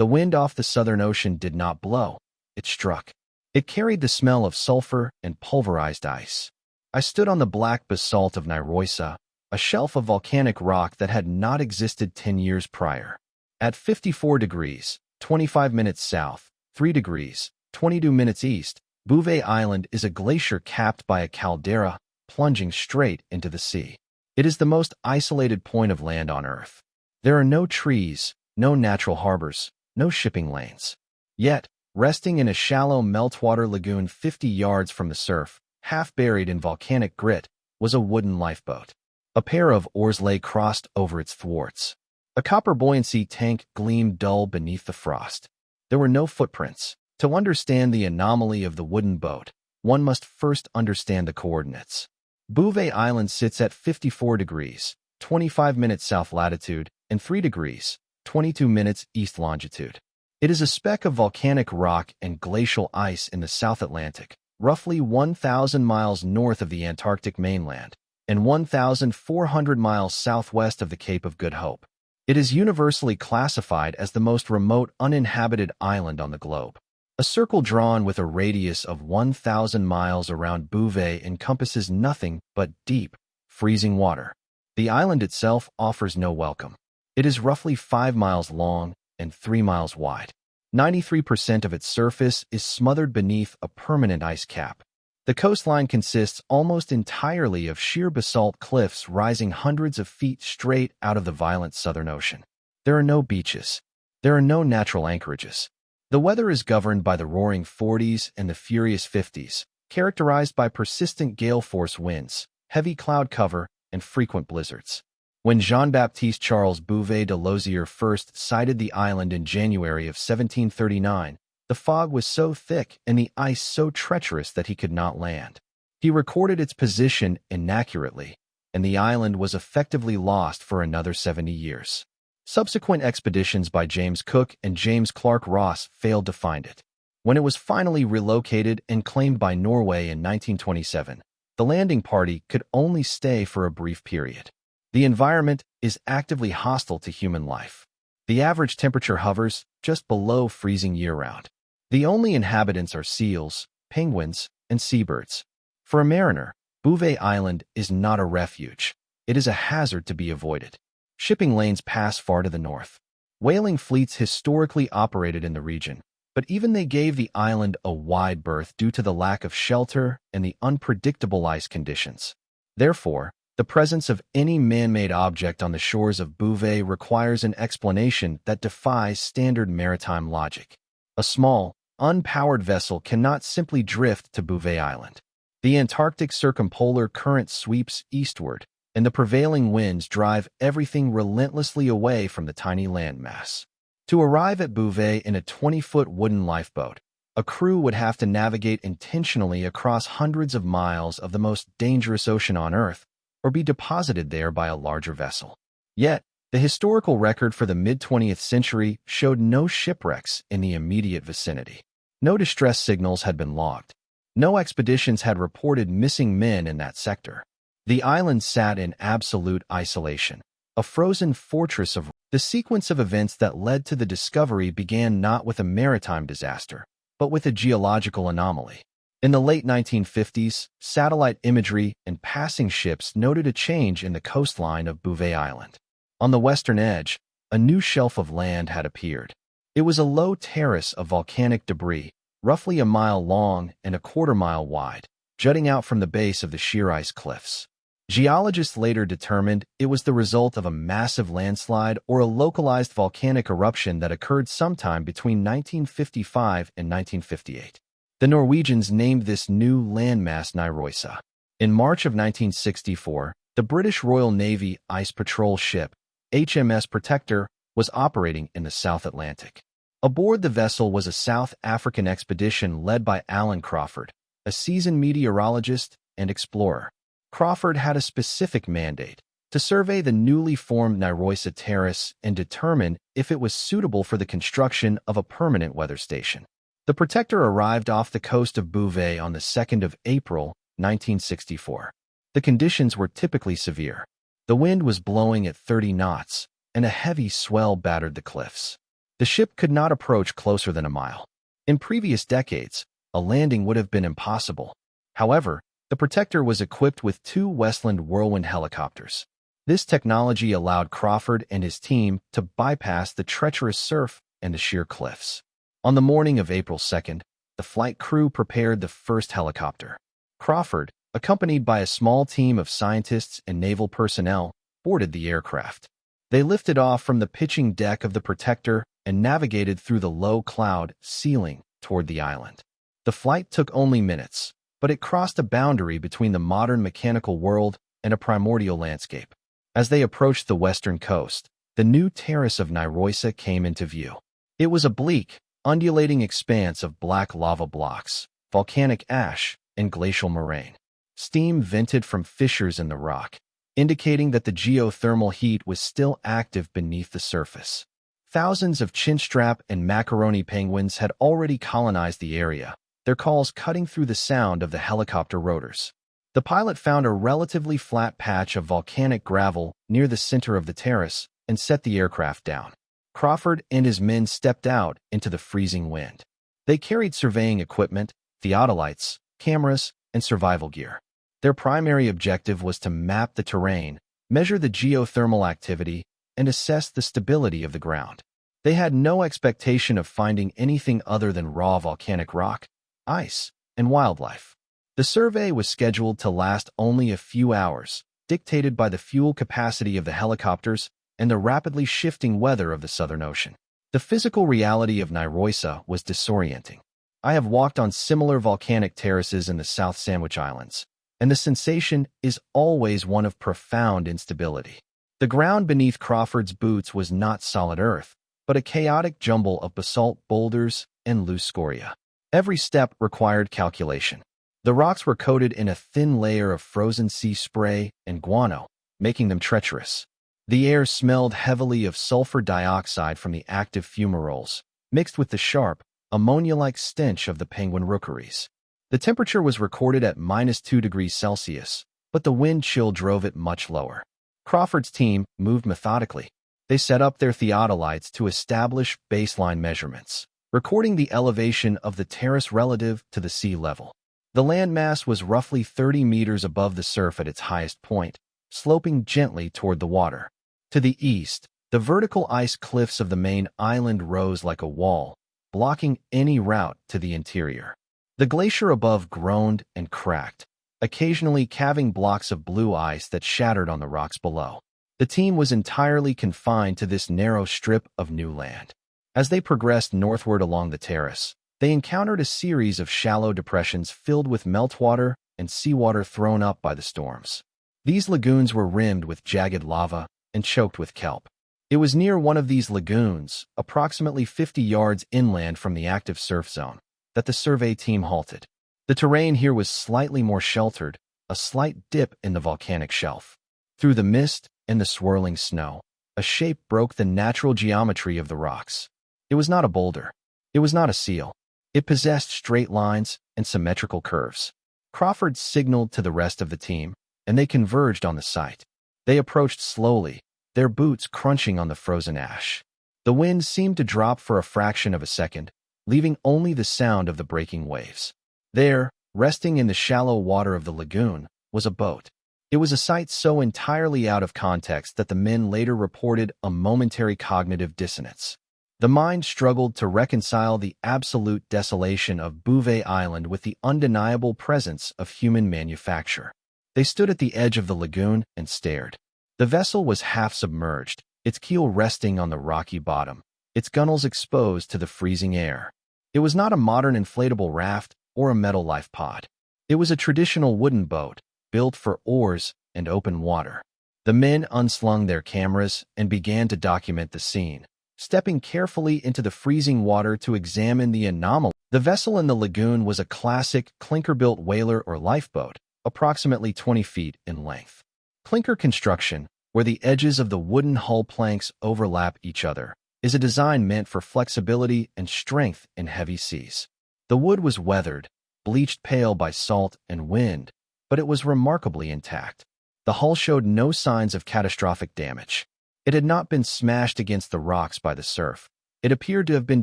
The wind off the Southern Ocean did not blow. It struck. It carried the smell of sulfur and pulverized ice. I stood on the black basalt of Niroisa, a shelf of volcanic rock that had not existed 10 years prior. At 54 degrees, 25 minutes south, 3 degrees, 22 minutes east, Bouvet Island is a glacier capped by a caldera, plunging straight into the sea. It is the most isolated point of land on Earth. There are no trees, no natural harbors, no shipping lanes. Yet, resting in a shallow meltwater lagoon 50 yards from the surf, half buried in volcanic grit, was a wooden lifeboat. A pair of oars lay crossed over its thwarts. A copper buoyancy tank gleamed dull beneath the frost. There were no footprints. To understand the anomaly of the wooden boat, one must first understand the coordinates. Bouvet Island sits at 54 degrees, 25 minutes south latitude, and 3 degrees, 22 minutes east longitude. It is a speck of volcanic rock and glacial ice in the South Atlantic, roughly 1,000 miles north of the Antarctic mainland, and 1,400 miles southwest of the Cape of Good Hope. It is universally classified as the most remote uninhabited island on the globe. A circle drawn with a radius of 1,000 miles around Bouvet encompasses nothing but deep, freezing water. The island itself offers no welcome. It is roughly 5 miles long and 3 miles wide. 93% of its surface is smothered beneath a permanent ice cap. The coastline consists almost entirely of sheer basalt cliffs rising hundreds of feet straight out of the violent Southern Ocean. There are no beaches. There are no natural anchorages. The weather is governed by the roaring 40s and the furious 50s, characterized by persistent gale-force winds, heavy cloud cover, and frequent blizzards. When Jean-Baptiste Charles Bouvet de Lozier first sighted the island in January of 1739, the fog was so thick and the ice so treacherous that he could not land. He recorded its position inaccurately, and the island was effectively lost for another 70 years. Subsequent expeditions by James Cook and James Clark Ross failed to find it. When it was finally relocated and claimed by Norway in 1927, the landing party could only stay for a brief period. The environment is actively hostile to human life. The average temperature hovers just below freezing year-round. The only inhabitants are seals, penguins, and seabirds. For a mariner, Bouvet Island is not a refuge. It is a hazard to be avoided. Shipping lanes pass far to the north. Whaling fleets historically operated in the region, but even they gave the island a wide berth due to the lack of shelter and the unpredictable ice conditions. Therefore, the presence of any man-made object on the shores of Bouvet requires an explanation that defies standard maritime logic. A small, unpowered vessel cannot simply drift to Bouvet Island. The Antarctic circumpolar current sweeps eastward, and the prevailing winds drive everything relentlessly away from the tiny landmass. To arrive at Bouvet in a 20-foot wooden lifeboat, a crew would have to navigate intentionally across hundreds of miles of the most dangerous ocean on Earth, or be deposited there by a larger vessel. Yet, the historical record for the mid-20th century showed no shipwrecks in the immediate vicinity. No distress signals had been logged. No expeditions had reported missing men in that sector. The island sat in absolute isolation, a frozen fortress of... The sequence of events that led to the discovery began not with a maritime disaster, but with a geological anomaly. In the late 1950s, satellite imagery and passing ships noted a change in the coastline of Bouvet Island. On the western edge, a new shelf of land had appeared. It was a low terrace of volcanic debris, roughly a mile long and a quarter-mile wide, jutting out from the base of the sheer ice cliffs. Geologists later determined it was the result of a massive landslide or a localized volcanic eruption that occurred sometime between 1955 and 1958. The Norwegians named this new landmass Niroisa. In March of 1964, the British Royal Navy ice patrol ship, HMS Protector, was operating in the South Atlantic. Aboard the vessel was a South African expedition led by Alan Crawford, a seasoned meteorologist and explorer. Crawford had a specific mandate: to survey the newly formed Niroisa Terrace and determine if it was suitable for the construction of a permanent weather station. The Protector arrived off the coast of Bouvet on the 2nd of April, 1964. The conditions were typically severe. The wind was blowing at 30 knots, and a heavy swell battered the cliffs. The ship could not approach closer than a mile. In previous decades, a landing would have been impossible. However, the Protector was equipped with 2 Westland Whirlwind helicopters. This technology allowed Crawford and his team to bypass the treacherous surf and the sheer cliffs. On the morning of April 2nd, the flight crew prepared the first helicopter. Crawford, accompanied by a small team of scientists and naval personnel, boarded the aircraft. They lifted off from the pitching deck of the Protector and navigated through the low cloud ceiling toward the island. The flight took only minutes, but it crossed a boundary between the modern mechanical world and a primordial landscape. As they approached the western coast, the new terrace of Nairoisa came into view. It was a bleak, undulating expanse of black lava blocks, volcanic ash, and glacial moraine. Steam vented from fissures in the rock, indicating that the geothermal heat was still active beneath the surface. Thousands of chinstrap and macaroni penguins had already colonized the area, their calls cutting through the sound of the helicopter rotors. The pilot found a relatively flat patch of volcanic gravel near the center of the terrace and set the aircraft down. Crawford and his men stepped out into the freezing wind. They carried surveying equipment, theodolites, cameras, and survival gear. Their primary objective was to map the terrain, measure the geothermal activity, and assess the stability of the ground. They had no expectation of finding anything other than raw volcanic rock, ice, and wildlife. The survey was scheduled to last only a few hours, dictated by the fuel capacity of the helicopters and the rapidly shifting weather of the Southern Ocean. The physical reality of Nairoisa was disorienting. I have walked on similar volcanic terraces in the South Sandwich Islands, and the sensation is always one of profound instability. The ground beneath Crawford's boots was not solid earth, but a chaotic jumble of basalt boulders and loose scoria. Every step required calculation. The rocks were coated in a thin layer of frozen sea spray and guano, making them treacherous. The air smelled heavily of sulfur dioxide from the active fumaroles, mixed with the sharp, ammonia-like stench of the penguin rookeries. The temperature was recorded at -2 degrees Celsius, but the wind chill drove it much lower. Crawford's team moved methodically. They set up their theodolites to establish baseline measurements, recording the elevation of the terrace relative to the sea level. The landmass was roughly 30 meters above the surf at its highest point, sloping gently toward the water. To the east, the vertical ice cliffs of the main island rose like a wall, blocking any route to the interior. The glacier above groaned and cracked, occasionally calving blocks of blue ice that shattered on the rocks below. The team was entirely confined to this narrow strip of new land. As they progressed northward along the terrace, they encountered a series of shallow depressions filled with meltwater and seawater thrown up by the storms. These lagoons were rimmed with jagged lava and choked with kelp. It was near one of these lagoons, approximately 50 yards inland from the active surf zone, that the survey team halted. The terrain here was slightly more sheltered, a slight dip in the volcanic shelf. Through the mist and the swirling snow, a shape broke the natural geometry of the rocks. It was not a boulder. It was not a seal. It possessed straight lines and symmetrical curves. Crawford signaled to the rest of the team, and they converged on the site. They approached slowly, their boots crunching on the frozen ash. The wind seemed to drop for a fraction of a second, leaving only the sound of the breaking waves. There, resting in the shallow water of the lagoon, was a boat. It was a sight so entirely out of context that the men later reported a momentary cognitive dissonance. The mind struggled to reconcile the absolute desolation of Bouvet Island with the undeniable presence of human manufacture. They stood at the edge of the lagoon and stared. The vessel was half submerged, its keel resting on the rocky bottom, its gunnels exposed to the freezing air. It was not a modern inflatable raft or a metal life pod. It was a traditional wooden boat, built for oars and open water. The men unslung their cameras and began to document the scene, stepping carefully into the freezing water to examine the anomaly. The vessel in the lagoon was a classic clinker-built whaler or lifeboat, approximately 20 feet in length. Clinker construction, where the edges of the wooden hull planks overlap each other, is a design meant for flexibility and strength in heavy seas. The wood was weathered, bleached pale by salt and wind, but it was remarkably intact. The hull showed no signs of catastrophic damage. It had not been smashed against the rocks by the surf, It appeared to have been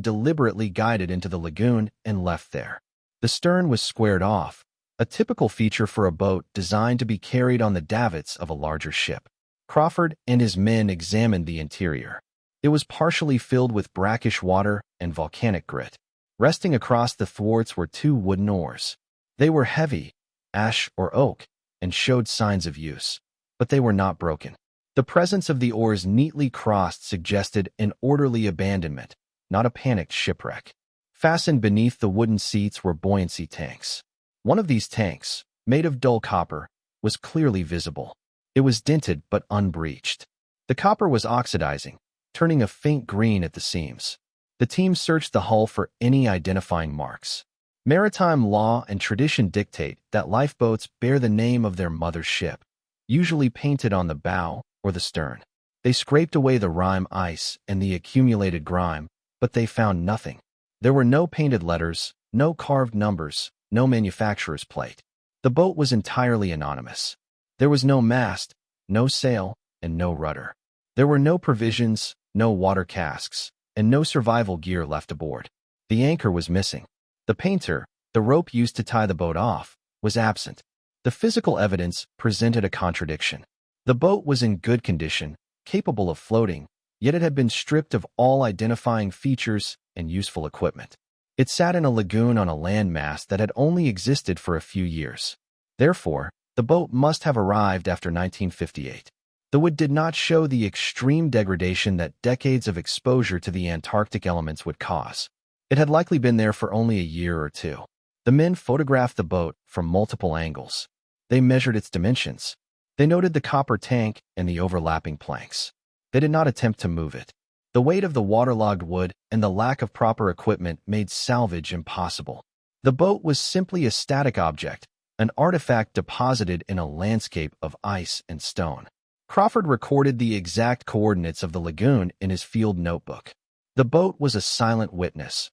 deliberately guided into the lagoon and left there. The stern was squared off, a typical feature for a boat designed to be carried on the davits of a larger ship. Crawford and his men examined the interior. It was partially filled with brackish water and volcanic grit. Resting across the thwarts were 2 wooden oars. They were heavy, ash or oak, and showed signs of use, but they were not broken. The presence of the oars neatly crossed suggested an orderly abandonment, not a panicked shipwreck. Fastened beneath the wooden seats were buoyancy tanks. One of these tanks, made of dull copper, was clearly visible. It was dented but unbreached. The copper was oxidizing, turning a faint green at the seams. The team searched the hull for any identifying marks. Maritime law and tradition dictate that lifeboats bear the name of their mother ship, usually painted on the bow or the stern. They scraped away the rime ice and the accumulated grime, but they found nothing. There were no painted letters, no carved numbers, no manufacturer's plate. The boat was entirely anonymous. There was no mast, no sail, and no rudder. There were no provisions, no water casks, and no survival gear left aboard. The anchor was missing. The painter, the rope used to tie the boat off, was absent. The physical evidence presented a contradiction. The boat was in good condition, capable of floating, yet it had been stripped of all identifying features and useful equipment. It sat in a lagoon on a landmass that had only existed for a few years. Therefore, the boat must have arrived after 1958. The wood did not show the extreme degradation that decades of exposure to the Antarctic elements would cause. It had likely been there for only a year or 2. The men photographed the boat from multiple angles. They measured its dimensions. They noted the copper tank and the overlapping planks. They did not attempt to move it. The weight of the waterlogged wood and the lack of proper equipment made salvage impossible. The boat was simply a static object, an artifact deposited in a landscape of ice and stone. Crawford recorded the exact coordinates of the lagoon in his field notebook. The boat was a silent witness.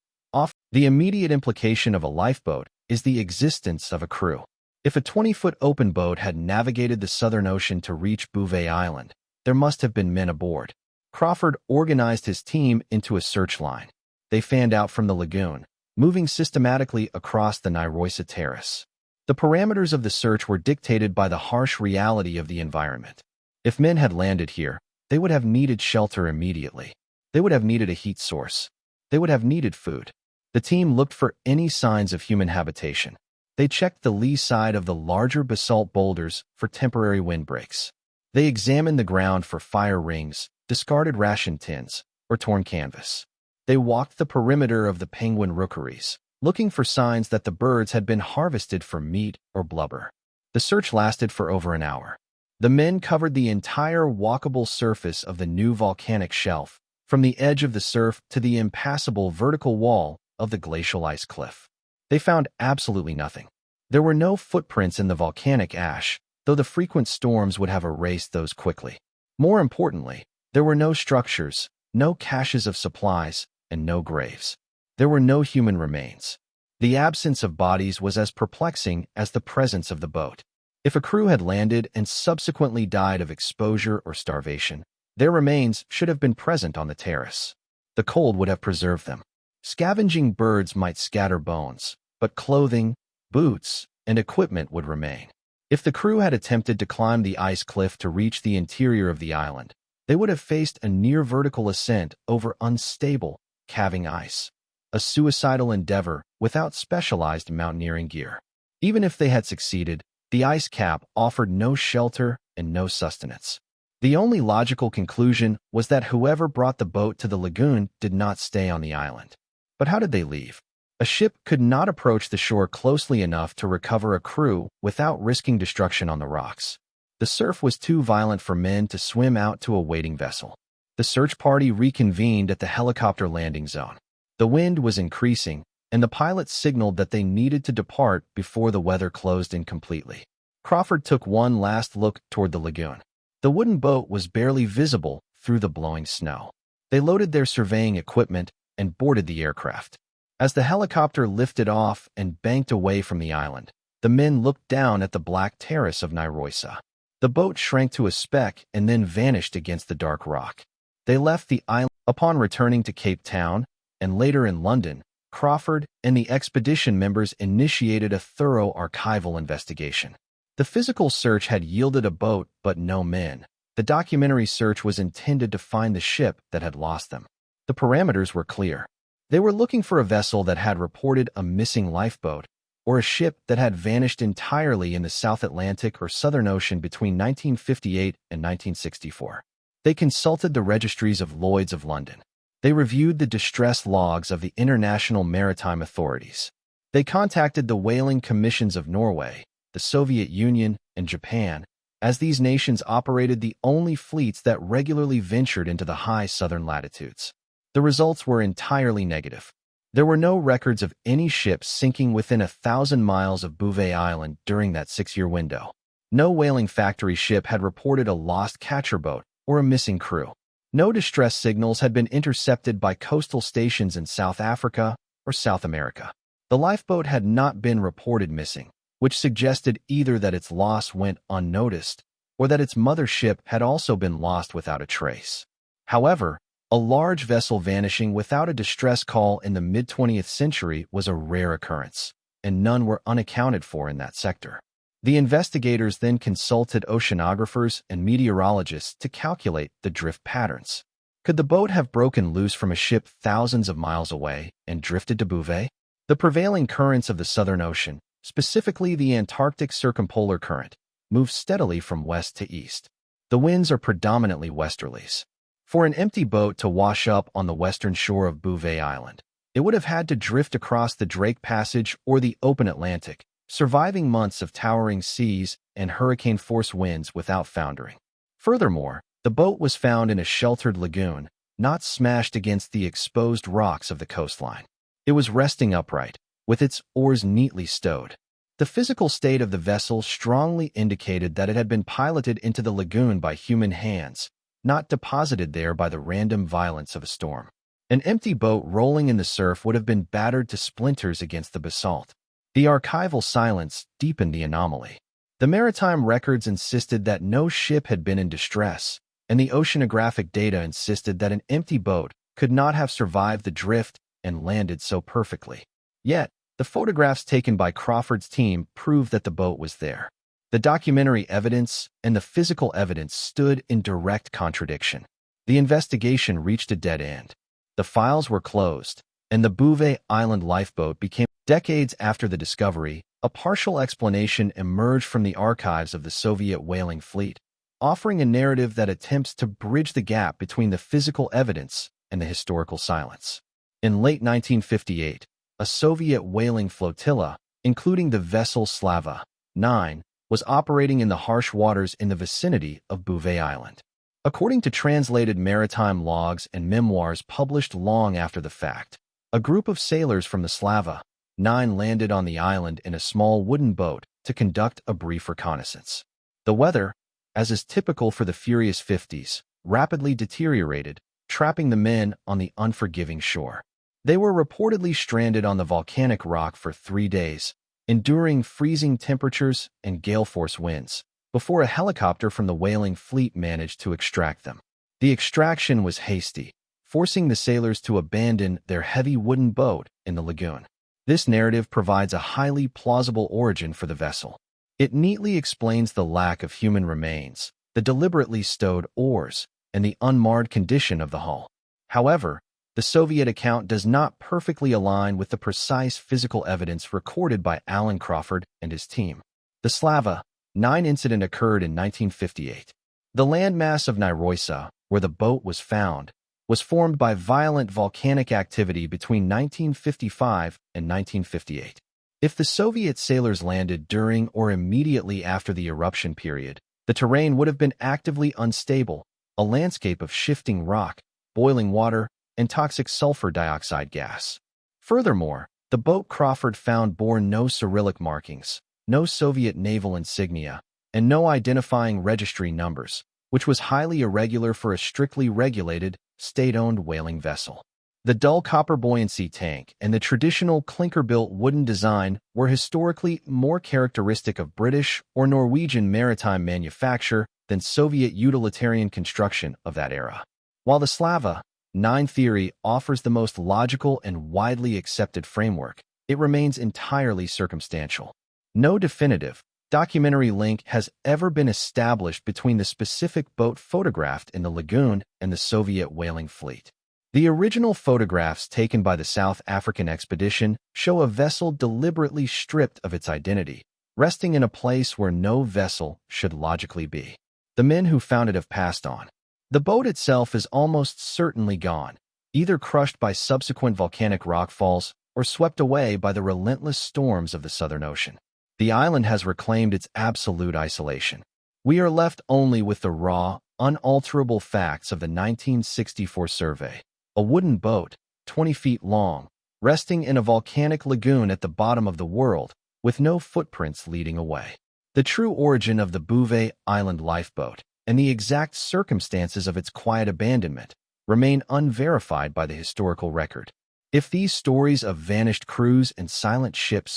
The immediate implication of a lifeboat is the existence of a crew. If a 20-foot open boat had navigated the Southern Ocean to reach Bouvet Island, there must have been men aboard. Crawford organized his team into a search line. They fanned out from the lagoon, moving systematically across the Nyroisa Terrace. The parameters of the search were dictated by the harsh reality of the environment. If men had landed here, they would have needed shelter immediately. They would have needed a heat source. They would have needed food. The team looked for any signs of human habitation. They checked the lee side of the larger basalt boulders for temporary windbreaks. They examined the ground for fire rings, discarded ration tins, or torn canvas. They walked the perimeter of the penguin rookeries, looking for signs that the birds had been harvested for meat or blubber. The search lasted for over an hour. The men covered the entire walkable surface of the new volcanic shelf, from the edge of the surf to the impassable vertical wall of the glacial ice cliff. They found absolutely nothing. There were no footprints in the volcanic ash, though the frequent storms would have erased those quickly. More importantly, there were no structures, no caches of supplies, and no graves. There were no human remains. The absence of bodies was as perplexing as the presence of the boat. If a crew had landed and subsequently died of exposure or starvation, their remains should have been present on the terrace. The cold would have preserved them. Scavenging birds might scatter bones, but clothing, boots, and equipment would remain. If the crew had attempted to climb the ice cliff to reach the interior of the island, they would have faced a near-vertical ascent over unstable, calving ice, a suicidal endeavor without specialized mountaineering gear. Even if they had succeeded, the ice cap offered no shelter and no sustenance. The only logical conclusion was that whoever brought the boat to the lagoon did not stay on the island. But how did they leave? A ship could not approach the shore closely enough to recover a crew without risking destruction on the rocks. The surf was too violent for men to swim out to a waiting vessel. The search party reconvened at the helicopter landing zone. The wind was increasing, and the pilots signaled that they needed to depart before the weather closed in completely. Crawford took one last look toward the lagoon. The wooden boat was barely visible through the blowing snow. They loaded their surveying equipment and boarded the aircraft. As the helicopter lifted off and banked away from the island, the men looked down at the black terrace of Nyroisa. The boat shrank to a speck and then vanished against the dark rock. They left the island upon returning to Cape Town, and later in London. Crawford and the expedition members initiated a thorough archival investigation. The physical search had yielded a boat but no men. The documentary search was intended to find the ship that had lost them. The parameters were clear. They were looking for a vessel that had reported a missing lifeboat, or a ship that had vanished entirely in the South Atlantic or Southern Ocean between 1958 and 1964. They consulted the registries of Lloyd's of London. They reviewed the distress logs of the international maritime authorities. They contacted the whaling commissions of Norway, the Soviet Union, and Japan, as these nations operated the only fleets that regularly ventured into the high southern latitudes. The results were entirely negative. There were no records of any ships sinking within 1,000 miles of Bouvet Island during that 6-year window. No whaling factory ship had reported a lost catcher boat or a missing crew. No distress signals had been intercepted by coastal stations in South Africa or South America. The lifeboat had not been reported missing, which suggested either that its loss went unnoticed or that its mother ship had also been lost without a trace. However, a large vessel vanishing without a distress call in the mid-20th century was a rare occurrence, and none were unaccounted for in that sector. The investigators then consulted oceanographers and meteorologists to calculate the drift patterns. Could the boat have broken loose from a ship thousands of miles away and drifted to Bouvet? The prevailing currents of the Southern Ocean, specifically the Antarctic Circumpolar Current, move steadily from west to east. The winds are predominantly westerlies. For an empty boat to wash up on the western shore of Bouvet Island, it would have had to drift across the Drake Passage or the open Atlantic, surviving months of towering seas and hurricane-force winds without foundering. Furthermore, the boat was found in a sheltered lagoon, not smashed against the exposed rocks of the coastline. It was resting upright, with its oars neatly stowed. The physical state of the vessel strongly indicated that it had been piloted into the lagoon by human hands, not deposited there by the random violence of a storm. An empty boat rolling in the surf would have been battered to splinters against the basalt. The archival silence deepened the anomaly. The maritime records insisted that no ship had been in distress, and the oceanographic data insisted that an empty boat could not have survived the drift and landed so perfectly. Yet, the photographs taken by Crawford's team proved that the boat was there. The documentary evidence and the physical evidence stood in direct contradiction. The investigation reached a dead end. The files were closed, and the Bouvet Island lifeboat became, decades after the discovery, a partial explanation emerged from the archives of the Soviet whaling fleet, offering a narrative that attempts to bridge the gap between the physical evidence and the historical silence. In late 1958, a Soviet whaling flotilla, including the vessel Slava 9, was operating in the harsh waters in the vicinity of Bouvet Island. According to translated maritime logs and memoirs published long after the fact, a group of sailors from the Slava 9 landed on the island in a small wooden boat to conduct a brief reconnaissance. The weather, as is typical for the furious 50s, rapidly deteriorated, trapping the men on the unforgiving shore. They were reportedly stranded on the volcanic rock for 3 days, enduring freezing temperatures and gale-force winds, before a helicopter from the whaling fleet managed to extract them. The extraction was hasty, forcing the sailors to abandon their heavy wooden boat in the lagoon. This narrative provides a highly plausible origin for the vessel. It neatly explains the lack of human remains, the deliberately stowed oars, and the unmarred condition of the hull. However, the Soviet account does not perfectly align with the precise physical evidence recorded by Alan Crawford and his team. The Slava 9 incident occurred in 1958. The landmass of Nyrosa, where the boat was found, was formed by violent volcanic activity between 1955 and 1958. If the Soviet sailors landed during or immediately after the eruption period, the terrain would have been actively unstable, a landscape of shifting rock, boiling water, and toxic sulfur dioxide gas. Furthermore, the boat Crawford found bore no Cyrillic markings, no Soviet naval insignia, and no identifying registry numbers, which was highly irregular for a strictly regulated, state-owned whaling vessel. The dull copper buoyancy tank and the traditional clinker-built wooden design were historically more characteristic of British or Norwegian maritime manufacture than Soviet utilitarian construction of that era. While the Slava 9 theory offers the most logical and widely accepted framework, it remains entirely circumstantial. No definitive, documentary link has ever been established between the specific boat photographed in the lagoon and the Soviet whaling fleet. The original photographs taken by the South African expedition show a vessel deliberately stripped of its identity, resting in a place where no vessel should logically be. The men who found it have passed on. The boat itself is almost certainly gone, either crushed by subsequent volcanic rockfalls or swept away by the relentless storms of the Southern Ocean. The island has reclaimed its absolute isolation. We are left only with the raw, unalterable facts of the 1964 survey. A wooden boat, 20 feet long, resting in a volcanic lagoon at the bottom of the world, with no footprints leading away. The true origin of the Bouvet Island lifeboat and the exact circumstances of its quiet abandonment remain unverified by the historical record. If these stories of vanished crews and silent ships